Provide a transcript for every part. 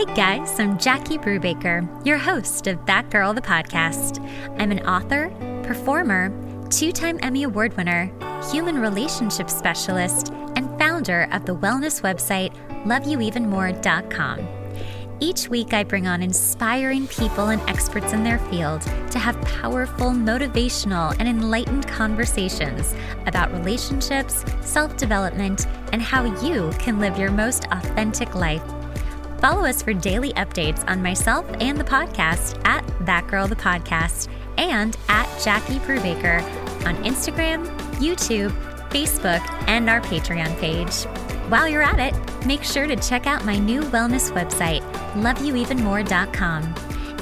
Hey guys, I'm Jackie Brubaker, your host of That Girl, the podcast. I'm an author, performer, 2-time Emmy Award winner, human relationship specialist, and founder of the wellness website loveyouevenmore.com. Each week, I bring on inspiring people and experts in their field to have powerful, motivational, and enlightened conversations about relationships, self-development, and how you can live your most authentic life. Follow us for daily updates on myself and the podcast at That Girl the Podcast and at Jackie Brubaker on Instagram, YouTube, Facebook, and our Patreon page. While you're at it, make sure to check out my new wellness website, loveyouevenmore.com.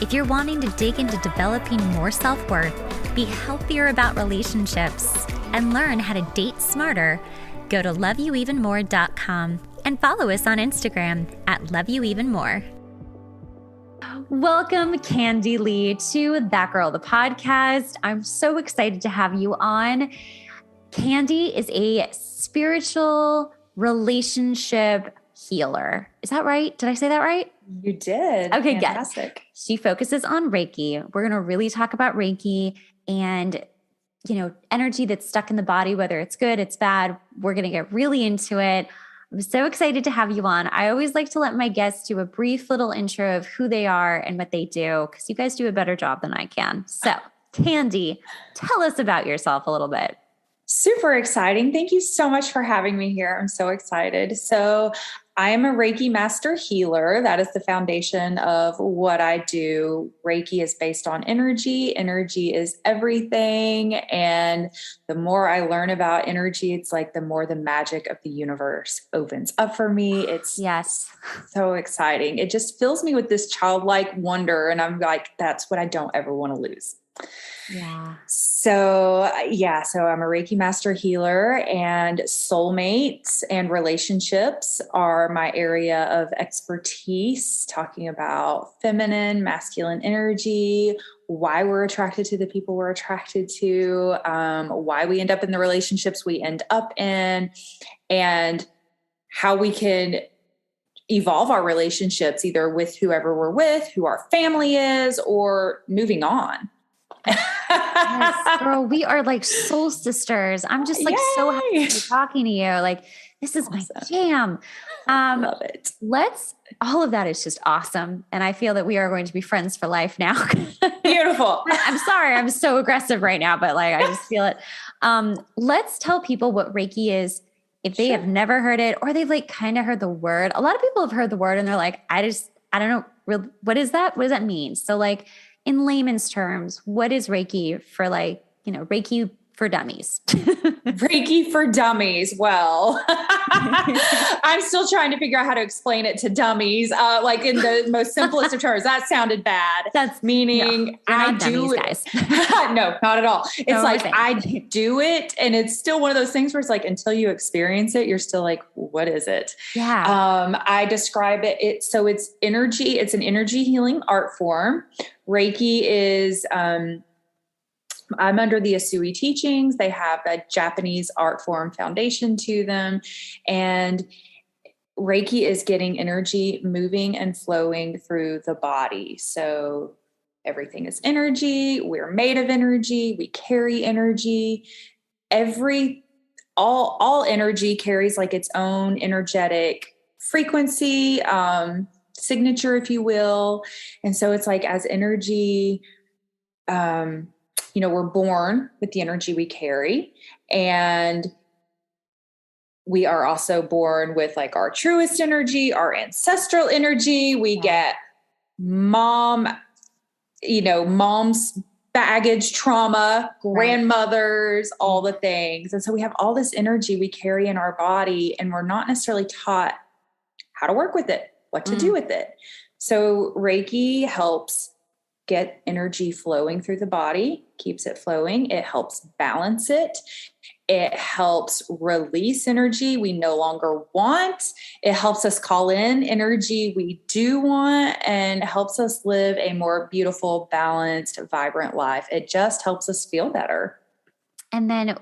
If you're wanting to dig into developing more self-worth, be healthier about relationships, and learn how to date smarter, go to loveyouevenmore.com and follow us on Instagram at loveyouevenmore. Welcome, Kandi, Leigh, to That Girl, the podcast. I'm so excited to have you on. Kandi is a spiritual relationship healer. Is that right? Did I say that right? You did. Okay, fantastic. Good. She focuses on Reiki. We're going to really talk about Reiki and, energy that's stuck in the body, whether it's good, it's bad. We're going to get really into it. I'm so excited to have you on. I always like to let my guests do a brief little intro of who they are and what they do, because you guys do a better job than I can. So, Kandi, tell us about yourself a little bit. Super exciting. Thank you so much for having me here. I'm so excited. So I am a Reiki master healer. That is the foundation of what I do. Reiki is based on energy. Energy is everything. And the more I learn about energy, it's like the more the magic of the universe opens up for me. It's so exciting. It just fills me with this childlike wonder. And I'm like, that's what I don't ever want to lose. Yeah. So I'm a Reiki master healer, and soulmates and relationships are my area of expertise, talking about feminine, masculine energy, why we're attracted to the people we're attracted to, why we end up in the relationships we end up in, and how we can evolve our relationships, either with whoever we're with, who our family is, or moving on. Yes, girl, we are like soul sisters. I'm just like so happy to be talking to you. Like, this is my jam. Love it. All of that is just awesome. And I feel that we are going to be friends for life now. Beautiful. I'm sorry. I'm so aggressive right now, but like, I just feel it. Let's tell people what Reiki is if they have never heard it, or they've like kind of heard the word. A lot of people have heard the word and they're like, I don't know. What is that? What does that mean? So like, in layman's terms, what is Reiki for Reiki for dummies? Reiki for dummies. Well, I'm still trying to figure out how to explain it to dummies, like in the most simplest of terms. That sounded bad. That's meaning I do it. Guys. No, not at all. It's like I do it, and it's still one of those things where it's like until you experience it, you're still like, what is it? Yeah. I describe it. So it's energy. It's an energy healing art form. Reiki is, I'm under the Asui teachings. They have a Japanese art form foundation to them. And Reiki is getting energy moving and flowing through the body. So everything is energy. We're made of energy. We carry energy. All energy carries like its own energetic frequency, signature, if you will. And so it's like as energy, we're born with the energy we carry, and we are also born with like our truest energy, our ancestral energy. We get mom's baggage, trauma, grandmothers, all the things. And so we have all this energy we carry in our body, and we're not necessarily taught how to work with it, what to do with it. So Reiki helps get energy flowing through the body, keeps it flowing. It helps balance it. It helps release energy we no longer want. It helps us call in energy we do want, and helps us live a more beautiful, balanced, vibrant life. It just helps us feel better. And then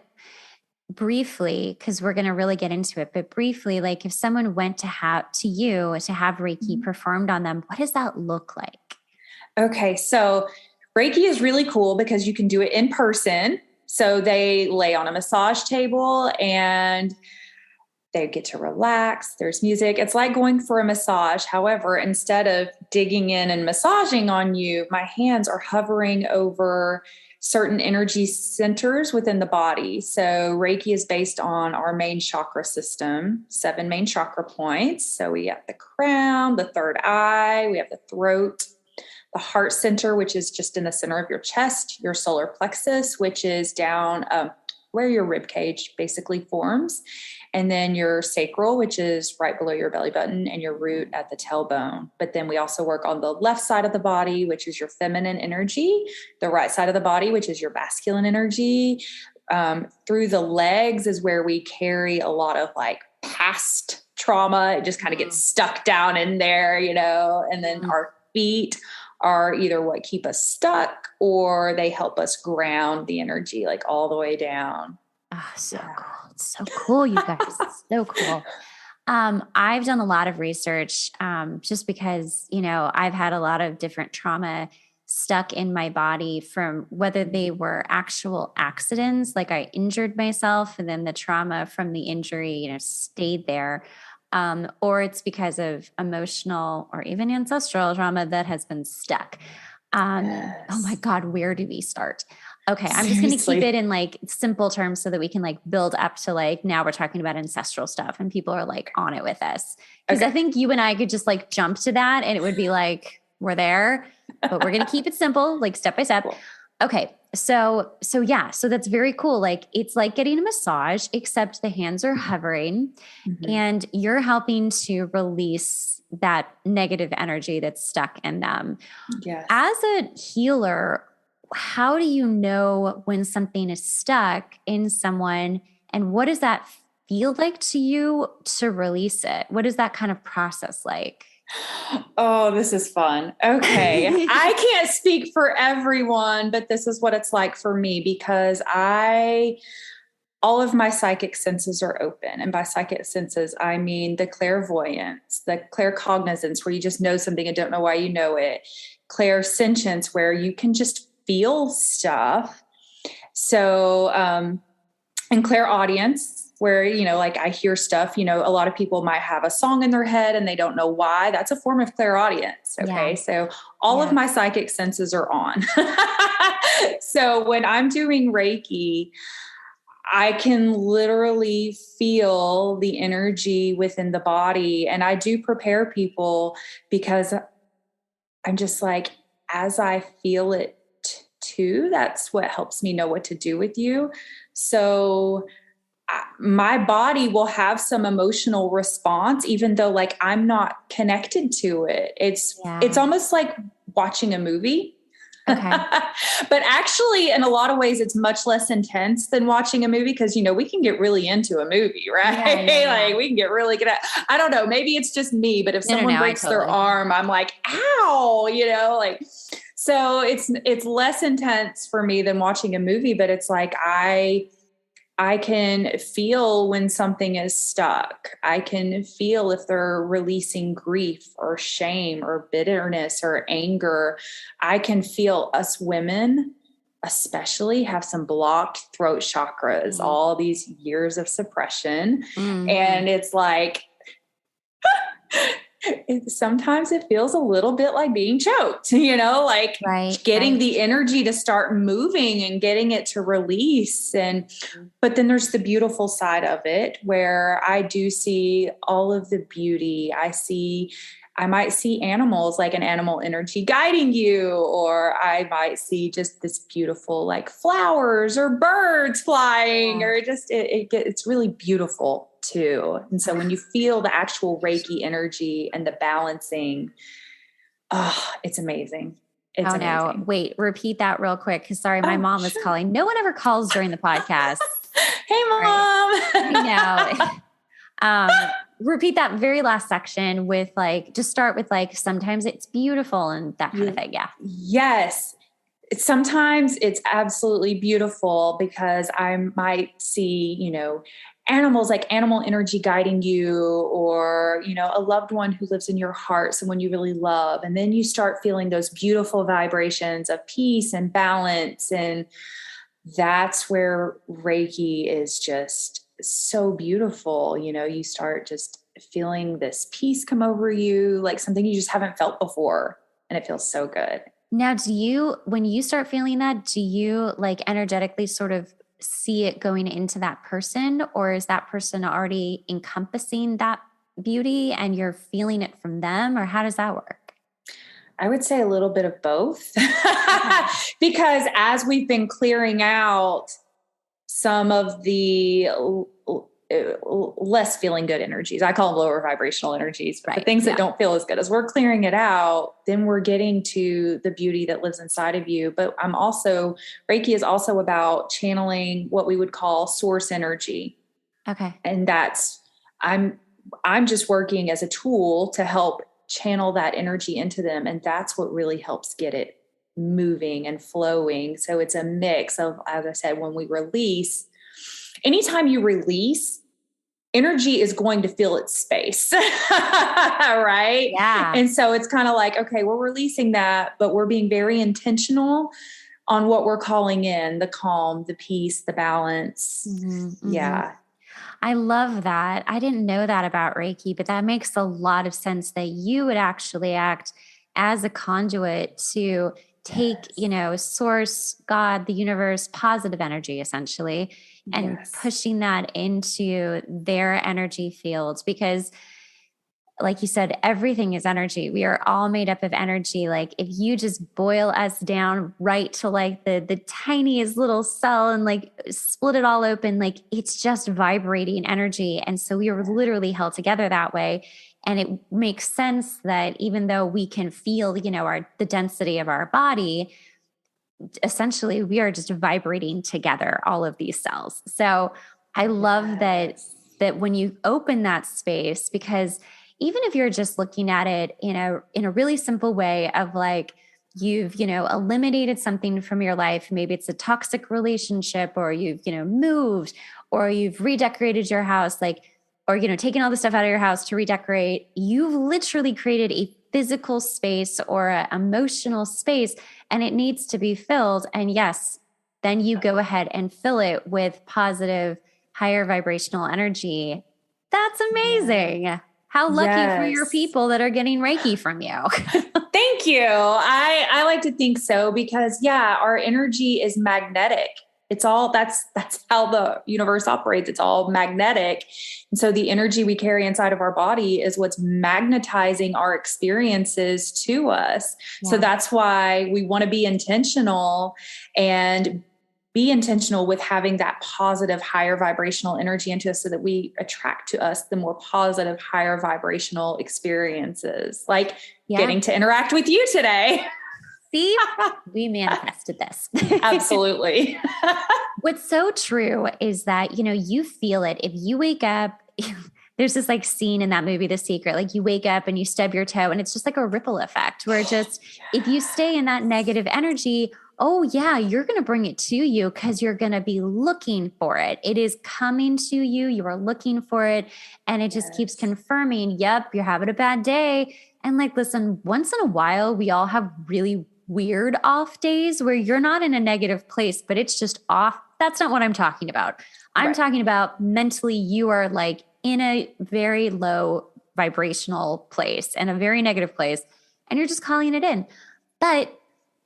briefly, because we're going to really get into it, but briefly, like if someone went to have Reiki performed on them, what does that look like? Okay. So Reiki is really cool because you can do it in person. So they lay on a massage table and they get to relax. There's music. It's like going for a massage. However, instead of digging in and massaging on you, my hands are hovering over certain energy centers within the body. So Reiki is based on our main chakra system, 7 main chakra points. So we have the crown, the third eye, we have the throat, the heart center, which is just in the center of your chest, your solar plexus, which is down where your rib cage basically forms. And then your sacral, which is right below your belly button, and your root at the tailbone. But then we also work on the left side of the body, which is your feminine energy, the right side of the body, which is your masculine energy. Through the legs is where we carry a lot of like past trauma. It just kind of gets stuck down in there, and then our feet are either what keep us stuck or they help us ground the energy like all the way down. Oh, so cool. It's so cool, you guys. So cool. I've done a lot of research just because, I've had a lot of different trauma stuck in my body from whether they were actual accidents, like I injured myself and then the trauma from the injury, stayed there. Or it's because of emotional or even ancestral trauma that has been stuck. Yes. Oh my God, where do we start? Okay. I'm just going to keep it in like simple terms so that we can like build up to like, now we're talking about ancestral stuff and people are like on it with us. Cause I think you and I could just like jump to that and it would be like, we're there, but we're going to keep it simple, like step by step. Cool. Okay. So that's very cool. Like it's like getting a massage, except the hands are hovering and you're helping to release that negative energy that's stuck in them. Yes. As a healer, how do you know when something is stuck in someone and what does that feel like to you to release it? What is that kind of process like? Oh, this is fun. Okay. I can't speak for everyone, but this is what it's like for me because all of my psychic senses are open. And by psychic senses, I mean the clairvoyance, the claircognizance, where you just know something and don't know why you know it. Clairsentience, where you can just feel stuff. So, and clairaudience, where, like I hear stuff, a lot of people might have a song in their head and they don't know why. That's a form of clairaudience. Okay. Yeah. So all of my psychic senses are on. So when I'm doing Reiki, I can literally feel the energy within the body. And I do prepare people because I'm just like, as I feel it too, that's what helps me know what to do with you. So my body will have some emotional response, even though like I'm not connected to it. It's almost like watching a movie. Okay. But actually, in a lot of ways, it's much less intense than watching a movie because, we can get really into a movie, right? Yeah. Like we can get really good at, I don't know, maybe it's just me, but if someone breaks their arm, I'm like, ow, like, so it's less intense for me than watching a movie, but it's like, I can feel when something is stuck. I can feel if they're releasing grief or shame or bitterness or anger. I can feel us women, especially, have some blocked throat chakras, all these years of suppression. And it's like, sometimes it feels a little bit like being choked, like getting the energy to start moving and getting it to release. But then there's the beautiful side of it where I do see all of the beauty. I might see animals, like an animal energy guiding you, or I might see just this beautiful, like flowers or birds flying, or it's really beautiful too. And so when you feel the actual Reiki energy and the balancing, it's amazing. It's amazing. No, wait, repeat that real quick. Cause sorry, my mom was calling. No one ever calls during the podcast. Hey mom. I know. Repeat that very last section with like, just start with like, sometimes it's beautiful and that kind of thing. Yeah. Yes. Sometimes it's absolutely beautiful because I might see, animals, like animal energy guiding you, or, a loved one who lives in your heart, someone you really love. And then you start feeling those beautiful vibrations of peace and balance. And that's where Reiki is just so beautiful. You start just feeling this peace come over you, like something you just haven't felt before. And it feels so good. Now, when you start feeling that, do you like energetically sort of see it going into that person, or is that person already encompassing that beauty and you're feeling it from them, or how does that work? I would say a little bit of both. Because as we've been clearing out some of the less feeling good energies, I call them lower vibrational energies, but the things that don't feel as good, as we're clearing it out, then we're getting to the beauty that lives inside of you. But Reiki is also about channeling what we would call source energy. Okay. And I'm just working as a tool to help channel that energy into them. And that's what really helps get it moving and flowing. So it's a mix of, as I said, when we release, anytime you release, energy is going to fill its space. Right? Yeah. And so it's kind of like, okay, we're releasing that, but we're being very intentional on what we're calling in: the calm, the peace, the balance. Mm-hmm. Yeah. I love that. I didn't know that about Reiki, but that makes a lot of sense that you would actually act as a conduit to take, source, God, the universe, positive energy, essentially, and pushing that into their energy fields. Because like you said, everything is energy. We are all made up of energy. Like if you just boil us down right to like the tiniest little cell and like split it all open, like it's just vibrating energy. And so we are literally held together that way. And it makes sense that even though we can feel, the density of our body, essentially we are just vibrating together, all of these cells. So I love that when you open that space, because even if you're just looking at it in a really simple way of like, you've, eliminated something from your life, maybe it's a toxic relationship, or you've, moved, or you've redecorated your house, like, or, taking all the stuff out of your house to redecorate, you've literally created a physical space or an emotional space, and it needs to be filled. And yes, then you go ahead and fill it with positive, higher vibrational energy. That's amazing. Yeah. How lucky for your people that are getting Reiki from you. Thank you. I like to think so because our energy is magnetic. It's all, that's how the universe operates. It's all magnetic. And so the energy we carry inside of our body is what's magnetizing our experiences to us. Yeah. So that's why we want to be intentional and be intentional with having that positive, higher vibrational energy into us so that we attract to us the more positive, higher vibrational experiences, like getting to interact with you today. See, we manifested this. Absolutely. What's so true is that, you feel it. If you wake up, there's this like scene in that movie, The Secret, like you wake up and you stub your toe and it's just like a ripple effect where just, if you stay in that negative energy, oh yeah, you're going to bring it to you because you're going to be looking for it. It is coming to you. You are looking for it. And it just keeps confirming, yep, you're having a bad day. And like, listen, once in a while, we all have really weird off days where you're not in a negative place, but it's just off. That's not what I'm talking about. I'm talking about mentally, you are like in a very low vibrational place and a very negative place, and you're just calling it in. But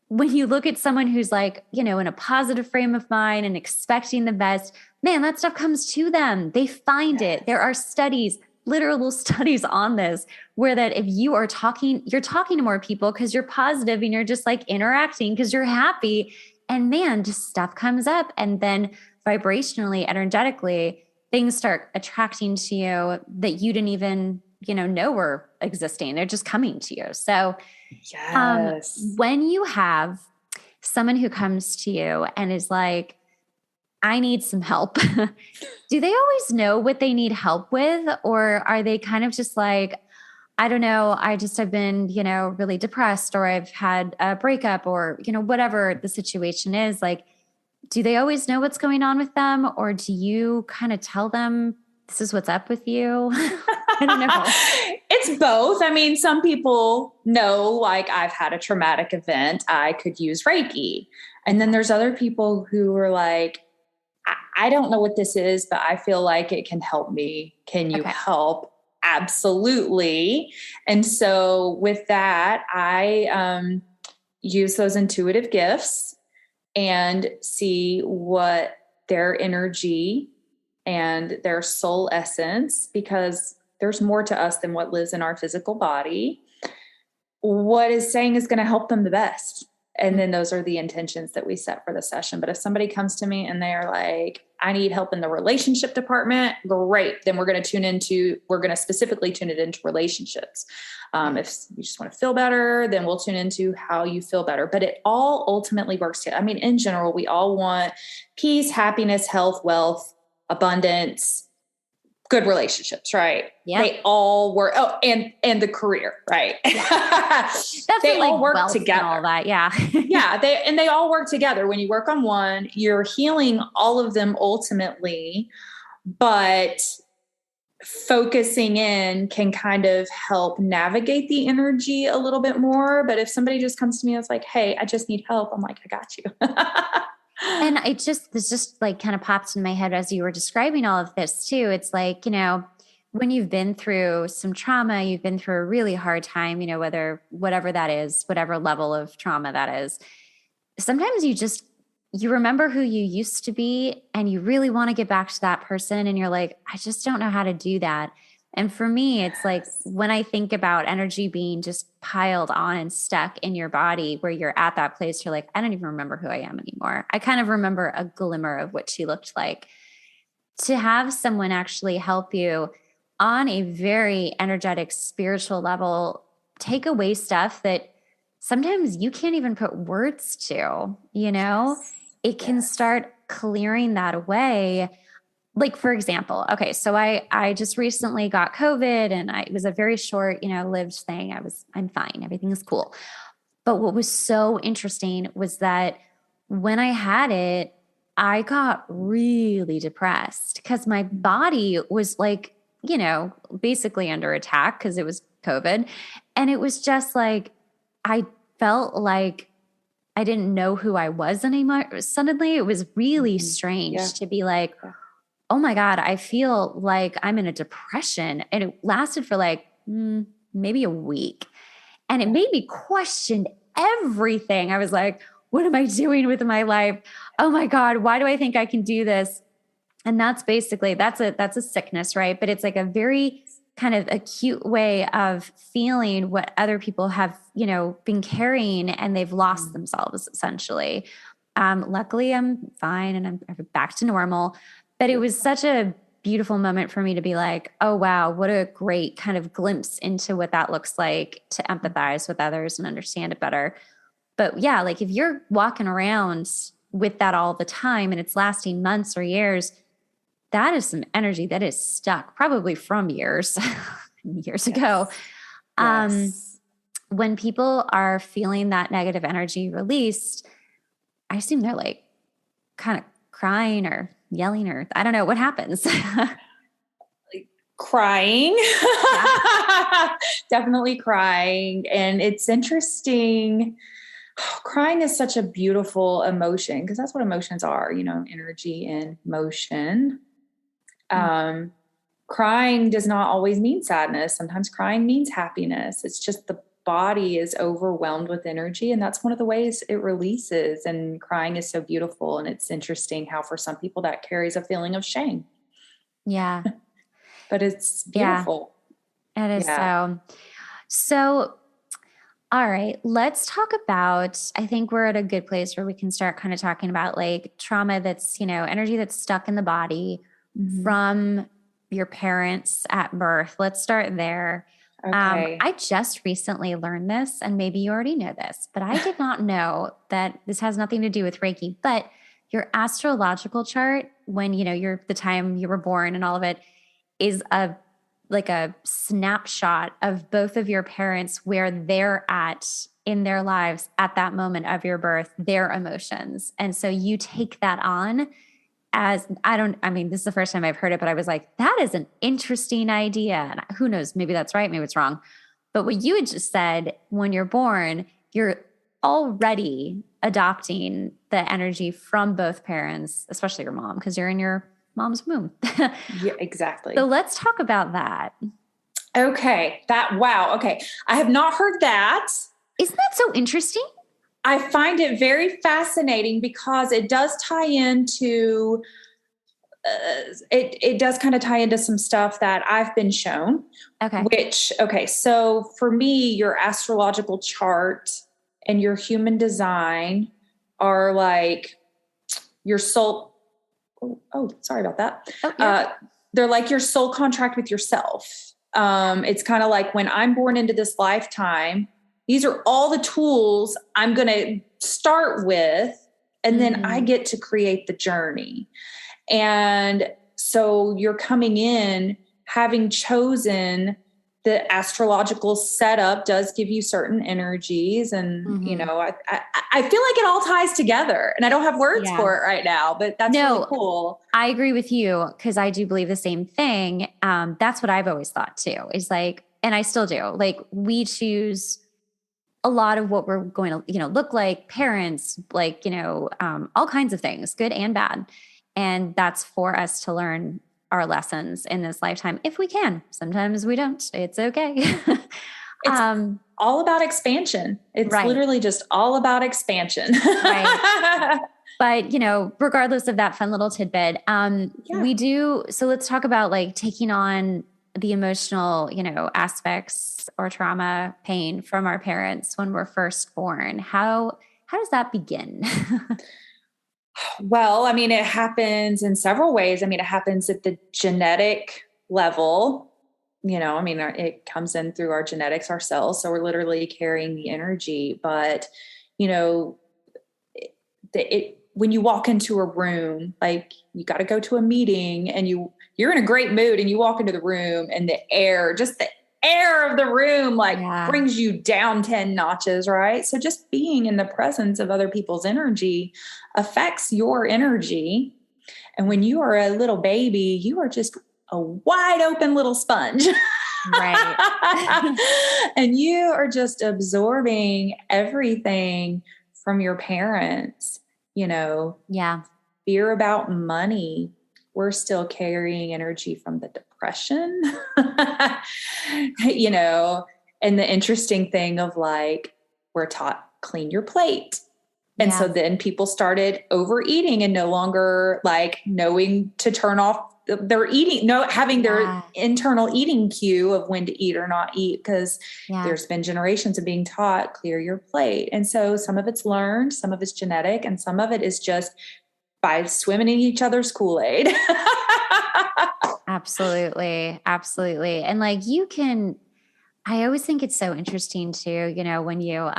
when you look at someone who's like, in a positive frame of mind and expecting the best, man, that stuff comes to them. They find it. There are studies, literal studies on this, where that if you're talking to more people because you're positive and you're just like interacting because you're happy, and man, just stuff comes up. And then vibrationally, energetically, things start attracting to you that you didn't even, know were existing. They're just coming to you. So when you have someone who comes to you and is like, I need some help, do they always know what they need help with? Or are they kind of just like, I don't know, I've been, really depressed, or I've had a breakup, or, whatever the situation is, like, do they always know what's going on with them? Or do you kind of tell them this is what's up with you? I don't know. It's both. I mean, some people know, like, I've had a traumatic event, I could use Reiki. And then there's other people who are like, I don't know what this is, but I feel like it can help me. Can you help? Absolutely. And so with that, I use those intuitive gifts and see what their energy and their soul essence, because there's more to us than what lives in our physical body, what is saying is going to help them the best. And then those are the intentions that we set for the session. But if somebody comes to me and they're like, I need help in the relationship department, great. Then we're going to specifically tune it into relationships. If you just want to feel better, then we'll tune into how you feel better. But it all ultimately works together. I mean, in general, we all want peace, happiness, health, wealth, abundance, good relationships, right? Yeah. They all work. Oh, and the career, right? Yeah. That's they like all work together. And all that, yeah. Yeah, they all work together. When you work on one, you're healing all of them ultimately, but focusing in can kind of help navigate the energy a little bit more. But if somebody just comes to me and is like, hey, I just need help, I'm like, I got you. And this just like kind of popped in my head as you were describing all of this too. It's like, when you've been through some trauma, you've been through a really hard time, whatever that is, whatever level of trauma that is, sometimes you remember who you used to be and you really want to get back to that person. And you're like, I just don't know how to do that. And for me, it's like when I think about energy being just piled on and stuck in your body, where you're at that place, you're like, I don't even remember who I am anymore. I kind of remember a glimmer of what she looked like. To have someone actually help you on a very energetic, spiritual level, take away stuff that sometimes you can't even put words to, it can start clearing that away. Like, for example, okay, so I just recently got COVID, and it was a very short, lived thing. I'm fine. Everything is cool. But what was so interesting was that when I had it, I got really depressed because my body was like, basically under attack because it was COVID. And it was just like, I felt like I didn't know who I was anymore. Suddenly it was really strange to be like, oh my God, I feel like I'm in a depression. And it lasted for like maybe a week. And it made me question everything. I was like, what am I doing with my life? Oh my God, why do I think I can do this? And that's basically, that's a sickness, right? But it's like a very kind of acute way of feeling what other people have, been carrying, and they've lost themselves essentially. Luckily I'm fine and I'm back to normal, but it was such a beautiful moment for me to be like, oh wow, what a great kind of glimpse into what that looks like to empathize with others and understand it better. But yeah, like if you're walking around with that all the time and it's lasting months or years, that is some energy that is stuck probably from years ago. When people are feeling that negative energy released, I assume they're like kind of crying or yelling, or I don't know what happens. Crying. Definitely crying. And it's interesting. Crying is such a beautiful emotion, because that's what emotions are, energy in motion. Crying does not always mean sadness. Sometimes crying means happiness. It's just the body is overwhelmed with energy, and that's one of the ways it releases. And crying is so beautiful. And it's interesting how for some people that carries a feeling of shame. Yeah. But it's beautiful. Yeah, it is. So, all right, let's talk about, I think we're at a good place where we can start kind of talking about like trauma that's, energy that's stuck in the body from your parents at birth. Let's start there. Okay. I just recently learned this, and maybe you already know this, but I did not know that this has nothing to do with Reiki, but your astrological chart, when, you're the time you were born and all of it, is a like a snapshot of both of your parents, where they're at in their lives at that moment of your birth, their emotions. And so you take that on as this is the first time I've heard it, but I was like, that is an interesting idea. And who knows, maybe that's right, maybe it's wrong. But what you had just said, when you're born, you're already adopting the energy from both parents, especially your mom, because you're in your mom's womb. Yeah, exactly. So let's talk about that. Okay. Wow. Okay. I have not heard that. Isn't that so interesting? I find it very fascinating because it does tie into, it does kind of tie into some stuff that I've been shown. Okay. So for me, your astrological chart and your human design are like your soul. Oh, sorry about that. Oh, yeah. They're like your soul contract with yourself. It's kind of like, when I'm born into this lifetime, these are all the tools I'm going to start with, and then I get to create the journey. And so you're coming in having chosen the astrological setup does give you certain energies. And, you know, I feel like it all ties together, and I don't have words for it right now, but that's really cool. I agree with you, because I do believe the same thing. That's what I've always thought too, is like, and I still do, like, we choose a lot of what we're going to, you know, look like, parents, like, you know, all kinds of things, good and bad. And that's for us to learn our lessons in this lifetime, if we can. Sometimes we don't. It's okay. It's all about expansion. It's literally just all about expansion. Right. But, you know, regardless of that fun little tidbit, we do. So let's talk about like taking on the emotional, you know, aspects or trauma, pain from our parents when we're first born. How does that begin? Well, I mean, it happens in several ways. I mean, it happens at the genetic level. You know, I mean, it comes in through our genetics ourselves. So we're literally carrying the energy. But, you know, when you walk into a room, like, you got to go to a meeting and you're in a great mood, and you walk into the room, and the air of the room, like, brings you down 10 notches, right? So just being in the presence of other people's energy affects your energy. And when you are a little baby, you are just a wide open little sponge. Right. And you are just absorbing everything from your parents, you know. Yeah. Fear about money. We're still carrying energy from the depression, you know. And the interesting thing of, like, we're taught clean your plate. And so then people started overeating and no longer, like, knowing to turn off their eating, having their internal eating cue of when to eat or not eat, because there's been generations of being taught clear your plate. And so some of it's learned, some of it's genetic, and some of it is just by swimming in each other's Kool-Aid. Absolutely. Absolutely. And like, I always think it's so interesting too, you know, when you,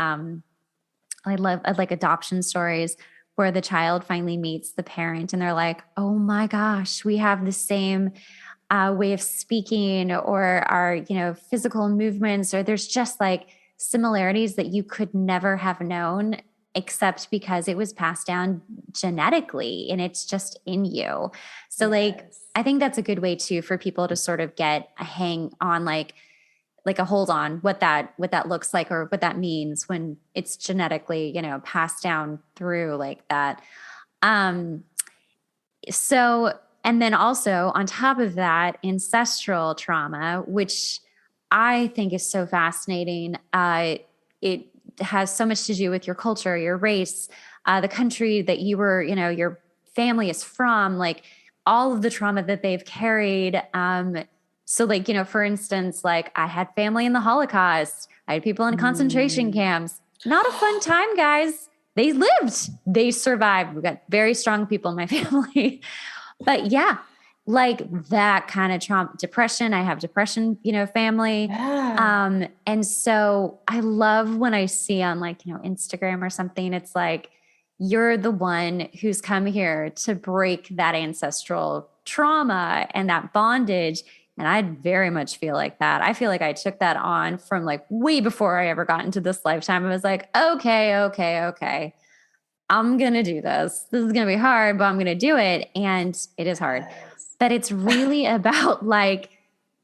I like adoption stories where the child finally meets the parent and they're like, oh my gosh, we have the same way of speaking, or our, you know, physical movements, or there's just like similarities that you could never have known except because it was passed down genetically and it's just in you. So like, I think that's a good way too, for people to sort of get a hang on, like a hold on what that looks like, or what that means when it's genetically, you know, passed down through like that. So, and then also on top of that, ancestral trauma, which I think is so fascinating. It has so much to do with your culture, your race, the country that you were, you know, your family is from, like all of the trauma that they've carried. So like, you know, for instance, like I had family in the Holocaust. I had people in concentration camps. Not a fun time, guys. They lived, they survived. We've got very strong people in my family. But yeah, like that kind of trauma, depression. I have depression, you know, family. Yeah. And so I love when I see on like, you know, Instagram or something, it's like, you're the one who's come here to break that ancestral trauma and that bondage. And I very much feel like that. I feel like I took that on from like way before I ever got into this lifetime. I was like, okay. I'm going to do this. This is going to be hard, but I'm going to do it. And it is hard. But it's really about like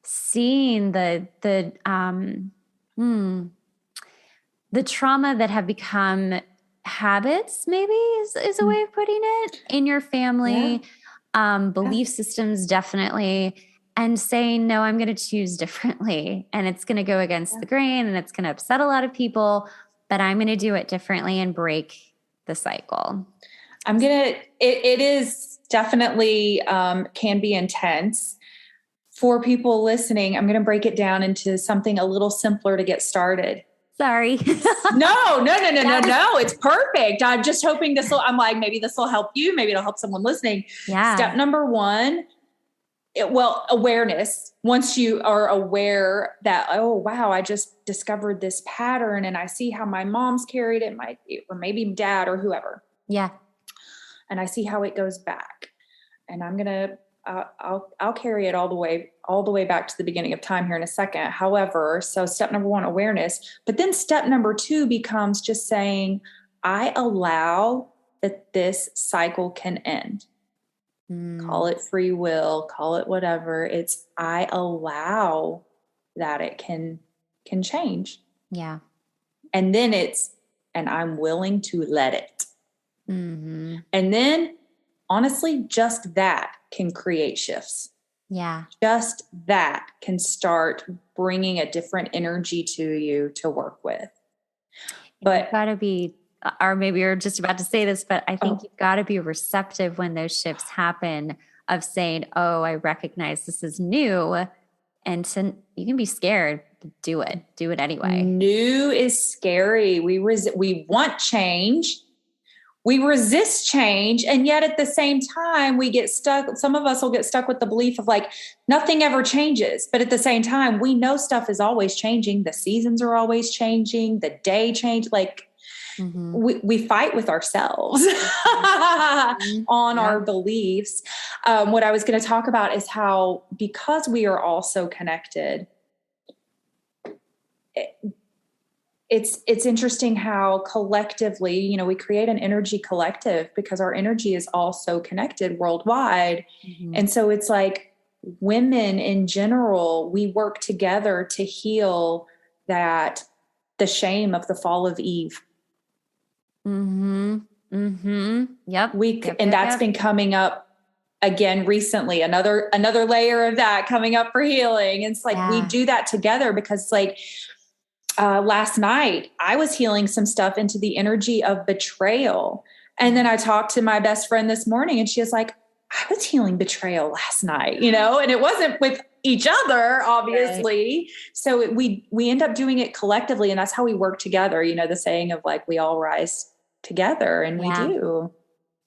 seeing the trauma that have become habits, maybe is a way of putting it, in your family, belief systems, definitely. And saying, no, I'm going to choose differently. And it's going to go against the grain and it's going to upset a lot of people, but I'm going to do it differently and break the cycle. It is definitely, can be intense for people listening. I'm going to break it down into something a little simpler to get started. Sorry. No. It's perfect. I'm just hoping I'm like, maybe this will help you. Maybe it'll help someone listening. Yeah. Step number one, awareness. Once you are aware that, oh, wow, I just discovered this pattern and I see how my mom's carried it, or maybe dad or whoever. Yeah. And I see how it goes back. And I'm going to, I'll carry it all the way back to the beginning of time here in a second. However, so step number one, awareness, but then step number two becomes just saying, I allow that this cycle can end. Call it free will, call it whatever. It's, I allow that it can change. Yeah. And then and I'm willing to let it. Mm-hmm. And then honestly, just that can create shifts. Yeah. Just that can start bringing a different energy to you to work with. But you've got to be, or maybe you're just about to say this, but I think you've got to be receptive when those shifts happen, of saying, oh, I recognize this is new. And you can be scared, but do it anyway. New is scary. We want change. We resist change. And yet at the same time, we get stuck. Some of us will get stuck with the belief of like, nothing ever changes. But at the same time, we know stuff is always changing. The seasons are always changing. The day change. Like, we fight with ourselves on our beliefs. What I was going to talk about is how, because we are all so connected, it's interesting how collectively, we create an energy collective because our energy is all so connected worldwide. Mm-hmm. And so it's like women in general, we work together to heal the shame of the fall of Eve. Mm-hmm. Mm-hmm. Yep. That's been coming up again recently, another layer of that coming up for healing. And it's like, we do that together because like, last night I was healing some stuff into the energy of betrayal. And then I talked to my best friend this morning and she was like, I was healing betrayal last night, and it wasn't with each other, obviously. Right. So we end up doing it collectively. And that's how we work together. The saying of like, we all rise together, and we do.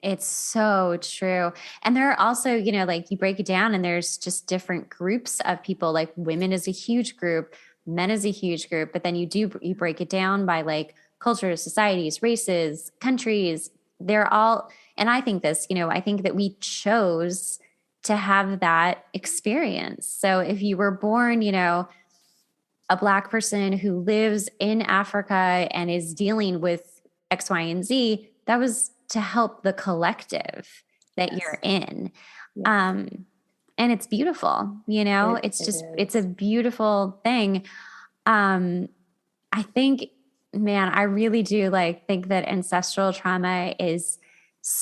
It's so true. And there are also, like you break it down and there's just different groups of people, like women is a huge group, men is a huge group, but then you break it down by like cultures, societies, races, countries. They're all, and I think I think that we chose to have that experience. So if you were born, a Black person who lives in Africa and is dealing with X, Y, and Z, that was to help the collective that you're in. Yes. And it's beautiful, it's a beautiful thing. I think, man, I really do think that ancestral trauma is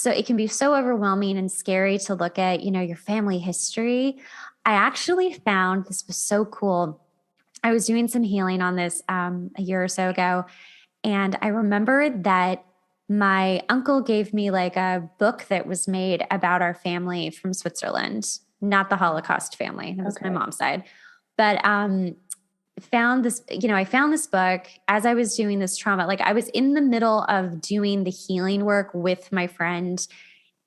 it can be so overwhelming and scary to look at, your family history. I actually found, this was so cool. I was doing some healing on this a year or so ago. And I remember that my uncle gave me a book that was made about our family from Switzerland, not the Holocaust family. That was my mom's side. But found this, I found this book as I was doing this trauma. I was in the middle of doing the healing work with my friend,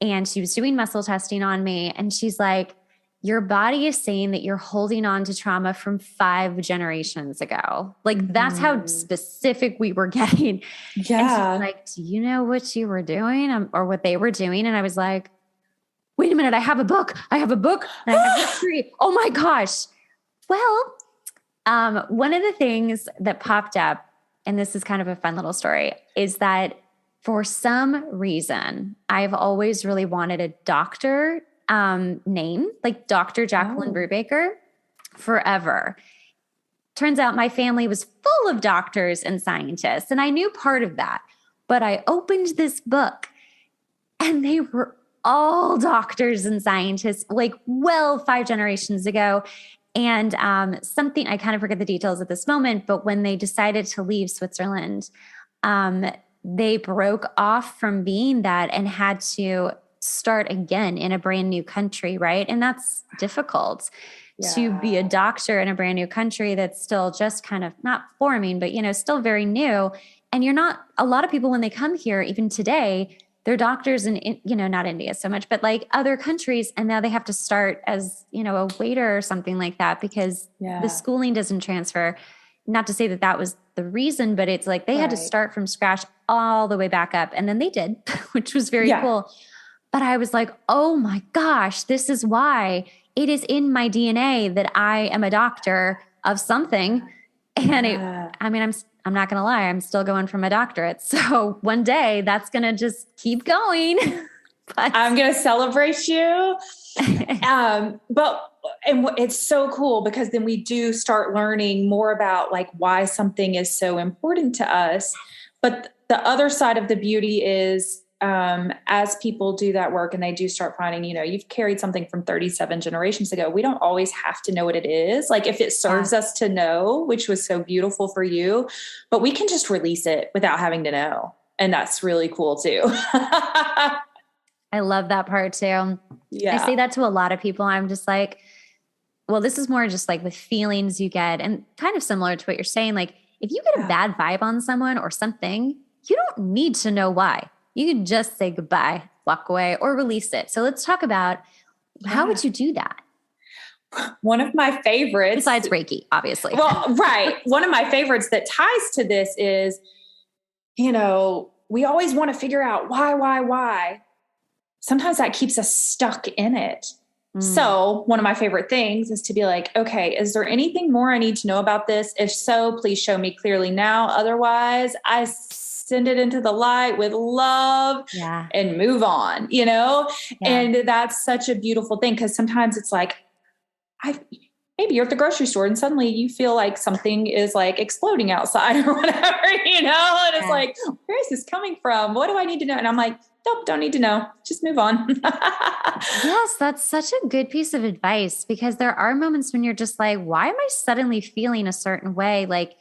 and she was doing muscle testing on me. And she's like, your body is saying that you're holding on to trauma from 5 generations ago. That's how specific we were getting. Yeah. And she's like, do you know what you were doing or what they were doing? And I was like, wait a minute, I have a book. And I have history. Oh my gosh. Well, one of the things that popped up, and this is kind of a fun little story, is that for some reason, I've always really wanted a doctor name, like Dr. Jacqueline Brubaker, forever. Turns out my family was full of doctors and scientists, and I knew part of that. But I opened this book, and they were all doctors and scientists, like 5 generations ago. And something, I kind of forget the details at this moment, but when they decided to leave Switzerland, they broke off from being that and had to start again in a brand new country, right? And that's difficult to be a doctor in a brand new country that's still just kind of not forming, but, still very new. And a lot of people, when they come here, even today, they're doctors in, not India so much, but like other countries. And now they have to start as, a waiter or something like that because the schooling doesn't transfer. Not to say that that was the reason, but it's like they had to start from scratch all the way back up. And then they did, which was very cool. But I was like, oh my gosh, this is why it is in my DNA that I am a doctor of something. And I'm not going to lie, I'm still going for my doctorate. So one day that's going to just keep going. But I'm going to celebrate you. And it's so cool because then we do start learning more about like why something is so important to us. But the other side of the beauty is, as people do that work and they do start finding, you've carried something from 37 generations ago. We don't always have to know what it is. Like if it serves us to know, which was so beautiful for you, but we can just release it without having to know. And that's really cool too. I love that part too. Yeah. I say that to a lot of people. I'm just like, well, this is more just like with feelings you get and kind of similar to what you're saying. Like if you get a bad vibe on someone or something, you don't need to know why. You can just say goodbye, walk away, or release it. So let's talk about how would you do that? One of my favorites. Besides Reiki, obviously. Well, right. One of my favorites that ties to this is, we always want to figure out why. Sometimes that keeps us stuck in it. So one of my favorite things is to be like, okay, is there anything more I need to know about this? If so, please show me clearly now. Otherwise, I send it into the light with love and move on, And that's such a beautiful thing. Cause sometimes it's like, maybe you're at the grocery store and suddenly you feel like something is like exploding outside or whatever, and it's like, where is this coming from? What do I need to know? And I'm like, nope, don't need to know. Just move on. Yes, that's such a good piece of advice because there are moments when you're just like, why am I suddenly feeling a certain way? Like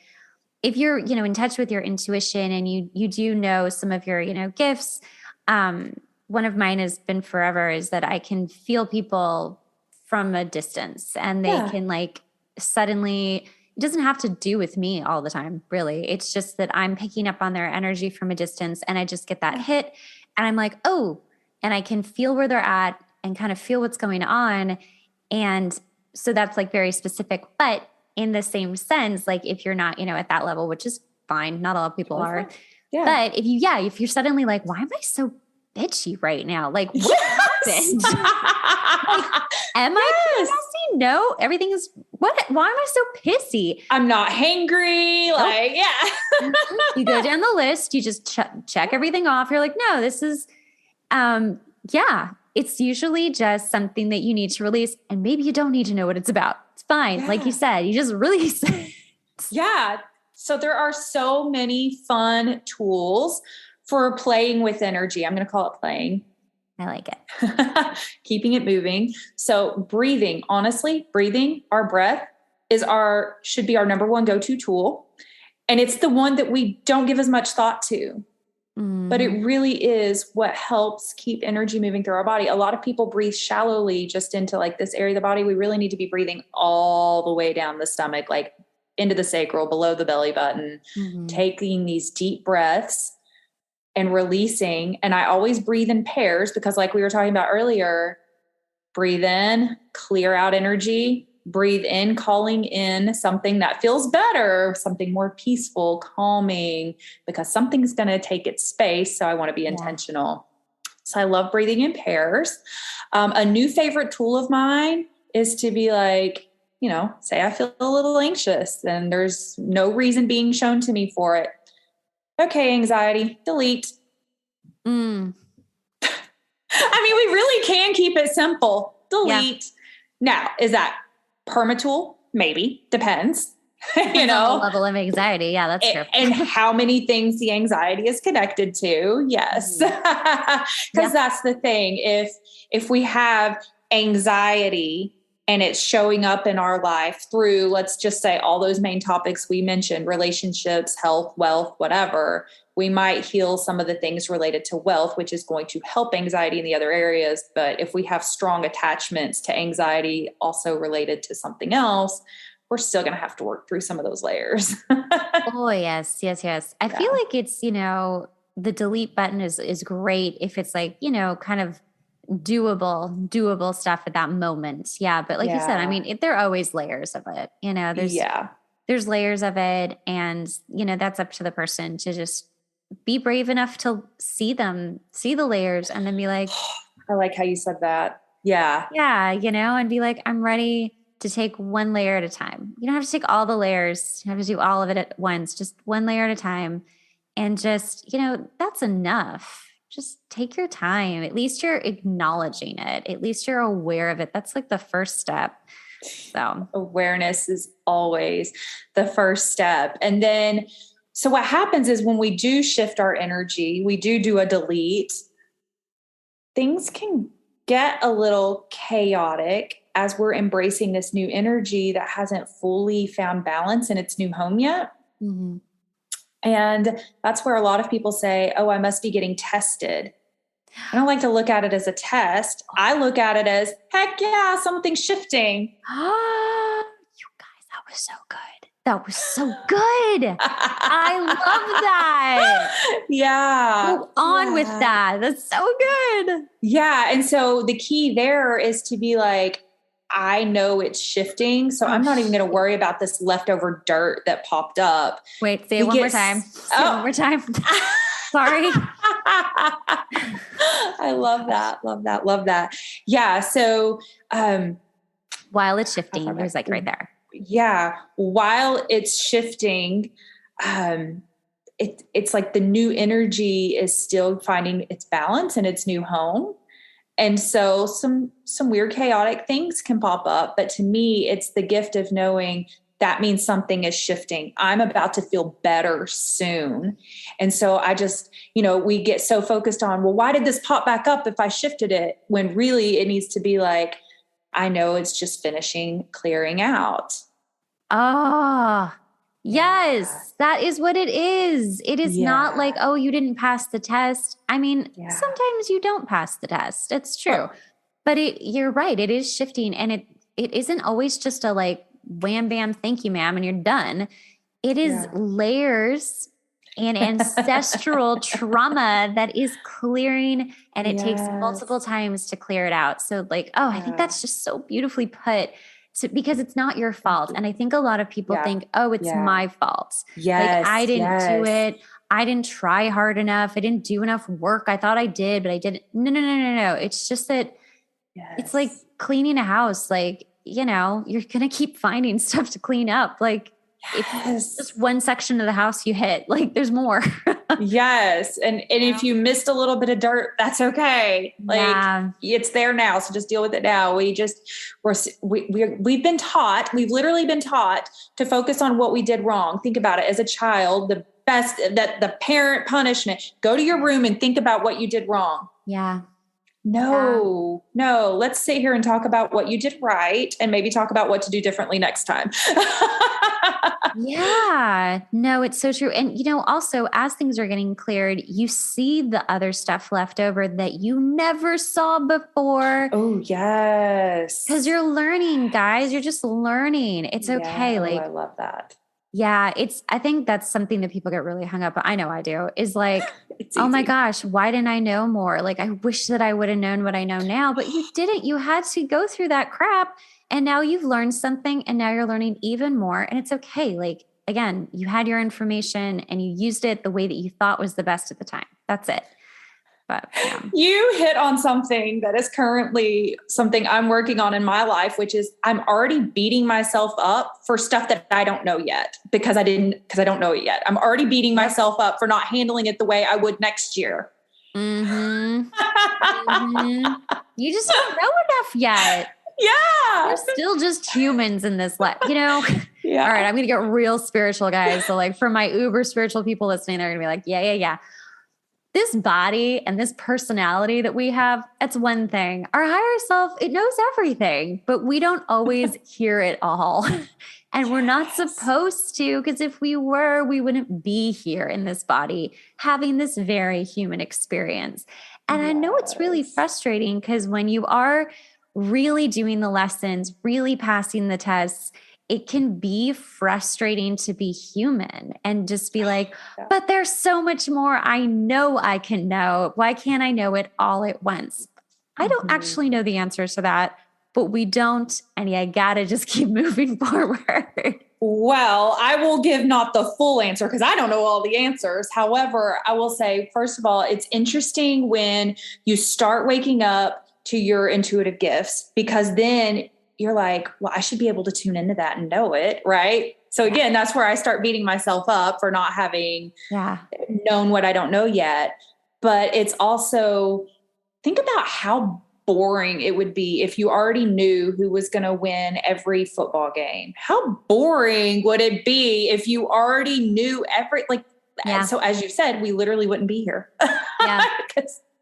if you're, in touch with your intuition and you do know some of your, gifts, one of mine has been forever is that I can feel people from a distance and they can like suddenly, it doesn't have to do with me all the time, really. It's just that I'm picking up on their energy from a distance and I just get that hit and I'm like, oh, and I can feel where they're at and kind of feel what's going on. And so that's like very specific, but in the same sense, like if you're not, at that level, which is fine. Not a lot of people are. Yeah. But if you're suddenly like, why am I so bitchy right now? Like what happened? Like, am I PMSing? No, everything is why am I so pissy? I'm not hangry. Nope. Like, You go down the list, you just check everything off. You're like, no, this is, it's usually just something that you need to release and maybe you don't need to know what it's about. It's fine. Yeah. Like you said, you just release it. Yeah. So there are so many fun tools for playing with energy. I'm going to call it playing. I like it. Keeping it moving. So breathing, honestly, our breath should be our number one go-to tool. And it's the one that we don't give as much thought to, but it really is what helps keep energy moving through our body. A lot of people breathe shallowly just into like this area of the body. We really need to be breathing all the way down the stomach, like into the sacral, below the belly button, taking these deep breaths and releasing. And I always breathe in pairs because like we were talking about earlier, breathe in, clear out energy, breathe in, calling in something that feels better, something more peaceful, calming, because something's going to take its space. So I want to be intentional. So I love breathing in pairs. A new favorite tool of mine is to be like, say I feel a little anxious and there's no reason being shown to me for it. Okay, anxiety, delete. I mean, we really can keep it simple. Delete. Yeah. Now, is that permatool? Maybe. Depends. The level of anxiety. Yeah, that's true. And how many things the anxiety is connected to. Yes. Because that's the thing. If we have anxiety and it's showing up in our life through, let's just say, all those main topics we mentioned, relationships, health, wealth, whatever, we might heal some of the things related to wealth, which is going to help anxiety in the other areas. But if we have strong attachments to anxiety also related to something else, we're still going to have to work through some of those layers. Oh, yes. I feel like it's, the delete button is great if it's like, kind of doable stuff at that moment. Yeah. But like you said, I mean, there are always layers of it, there's layers of it. And, that's up to the person to just be brave enough to see the layers and then be like, I like how you said that. Yeah. Yeah. And be like, I'm ready to take one layer at a time. You don't have to take all the layers. You have to do all of it at once, just one layer at a time. And just, that's enough. Just take your time. At least you're acknowledging it. At least you're aware of it. That's like the first step. So awareness is always the first step. And then, so what happens is when we do shift our energy, we do a delete, things can get a little chaotic as we're embracing this new energy that hasn't fully found balance in its new home yet. Mm-hmm. And that's where a lot of people say, oh, I must be getting tested. I don't like to look at it as a test. I look at it as, heck yeah, something's shifting. You guys, that was so good. That was so good. I love that. Yeah. Go on with that. That's so good. Yeah. And so the key there is to be like, I know it's shifting, so I'm not even going to worry about this leftover dirt that popped up. Wait, say it one more time. Say it one more time. Sorry. I love that. Love that. Love that. Yeah. So, while it's shifting, it was like right there. Yeah. While it's shifting, it's like the new energy is still finding its balance in its new home. And so some weird chaotic things can pop up. But to me, it's the gift of knowing that means something is shifting. I'm about to feel better soon. And so I just, we get so focused on, well, why did this pop back up if I shifted it? When really it needs to be like, I know it's just finishing clearing out. Oh, yes, that is what it is. It is not like, oh, you didn't pass the test. I mean, sometimes you don't pass the test. It's true. But you're right. It is shifting. And it isn't always just a like, wham, bam, thank you, ma'am, and you're done. It is layers and ancestral trauma that is clearing, and it takes multiple times to clear it out. So like, I think that's just so beautifully put. Because it's not your fault. And I think a lot of people think, oh, it's my fault. Yes. Like I didn't do it. I didn't try hard enough. I didn't do enough work. I thought I did, but I didn't. No. It's just that it's like cleaning a house. Like, you're going to keep finding stuff to clean up. Like it's just one section of the house you hit. Like there's more. Yes. And if you missed a little bit of dirt, that's okay. Like it's there now. So just deal with it now. We've been taught, we've literally been taught to focus on what we did wrong. Think about it as a child, the best that the parent punishment, go to your room and think about what you did wrong. Yeah. No, let's sit here and talk about what you did right and maybe talk about what to do differently next time. Yeah, no, it's so true. And, also as things are getting cleared, you see the other stuff left over that you never saw before. Oh, yes. Because you're learning, guys. You're just learning. It's okay. I love that. Yeah, I think that's something that people get really hung up on. I know I do, is like, oh my gosh, why didn't I know more? Like, I wish that I would have known what I know now, but you didn't. You had to go through that crap. And now you've learned something, and now you're learning even more. And it's okay. Like, again, you had your information and you used it the way that you thought was the best at the time. That's it. But yeah. You hit on something that is currently something I'm working on in my life, which is I'm already beating myself up for stuff that I don't know yet because I don't know it yet. I'm already beating myself up for not handling it the way I would next year. Mm-hmm. Mm-hmm. You just don't know enough yet. Yeah. We're still just humans in this life, Yeah. All right. I'm going to get real spiritual, guys. So like for my uber spiritual people listening, they're going to be like, yeah. This body and this personality that we have, that's one thing. Our higher self, it knows everything, but we don't always hear it all. And we're not supposed to, because if we were, we wouldn't be here in this body having this very human experience. And I know it's really frustrating because when you are really doing the lessons, really passing the tests, it can be frustrating to be human and just be like, but there's so much more I know I can know. Why can't I know it all at once? I don't actually know the answers to that, but we don't. And I gotta just keep moving forward. Well, I will give not the full answer because I don't know all the answers. However, I will say, first of all, it's interesting when you start waking up to your intuitive gifts, because then you're like, well, I should be able to tune into that and know it. Right. So again, that's where I start beating myself up for not having known what I don't know yet. But it's also, think about how boring it would be if you already knew who was going to win every football game. How boring would it be if you already knew so as you said, we literally wouldn't be here. Yeah.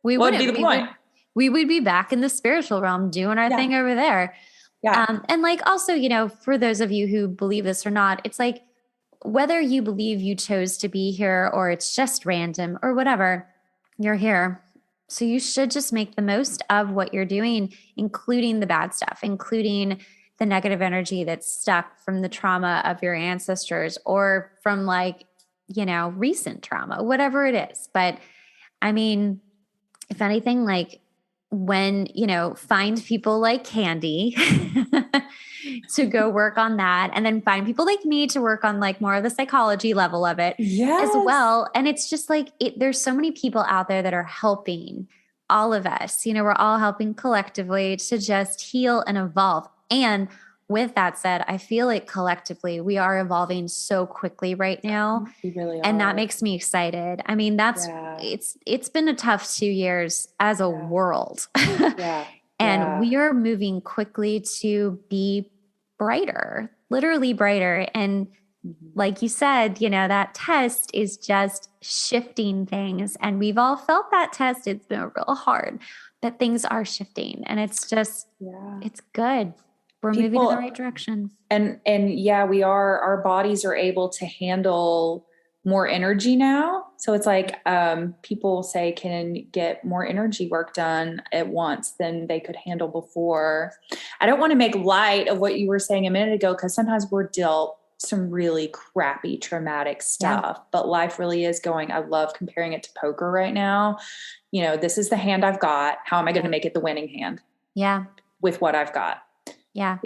What would be the point? We would be back in the spiritual realm doing our thing over there. Yeah. And like also, for those of you who believe this or not, it's like whether you believe you chose to be here or it's just random or whatever, you're here. So you should just make the most of what you're doing, including the bad stuff, including the negative energy that's stuck from the trauma of your ancestors or from recent trauma, whatever it is. But I mean, if anything, when, find people like Kandi to go work on that, and then find people like me to work on more of the psychology level of it as well. And it's just there's so many people out there that are helping all of us, we're all helping collectively to just heal and evolve. And with that said, I feel like collectively we are evolving so quickly right now. We really are. And that makes me excited. I mean, it's been a tough 2 years as a world. And we are moving quickly to be brighter, literally brighter. And like you said, that test is just shifting things. And we've all felt that test. It's been real hard, but things are shifting and it's just, it's good. We're moving in the right direction. And we are, our bodies are able to handle more energy now. So it's people say can get more energy work done at once than they could handle before. I don't want to make light of what you were saying a minute ago, because sometimes we're dealt some really crappy, traumatic stuff, but life really is going. I love comparing it to poker right now. This is the hand I've got. How am I going to make it the winning hand? Yeah. With what I've got. Yeah.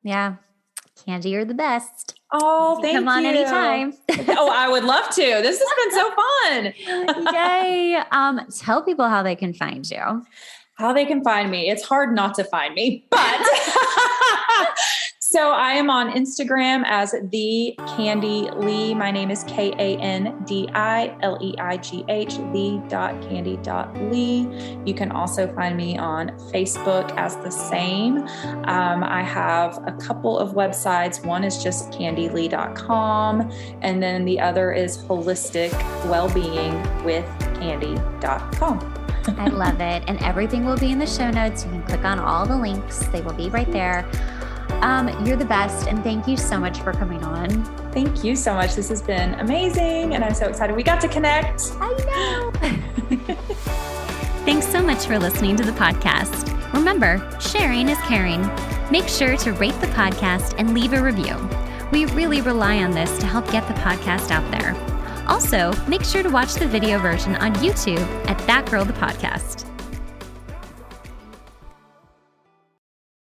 Kandi, you're the best. Oh, thank you. Come on anytime. Oh, I would love to. This has been so fun. Yay. Tell people how they can find you. How they can find me. It's hard not to find me, but so I am on Instagram as the Kandi Leigh. My name is KandiLeigh, Lee.Kandi.Leigh. You can also find me on Facebook as the same. I have a couple of websites. One is just KandiLeigh.com, and then the other is Holistic Wellbeing with Kandi.com. I love it. And everything will be in the show notes. You can click on all the links. They will be right there. You're the best. And thank you so much for coming on. Thank you so much. This has been amazing. And I'm so excited we got to connect. I know. Thanks so much for listening to the podcast. Remember, sharing is caring. Make sure to rate the podcast and leave a review. We really rely on this to help get the podcast out there. Also, make sure to watch the video version on YouTube at That Girl the Podcast.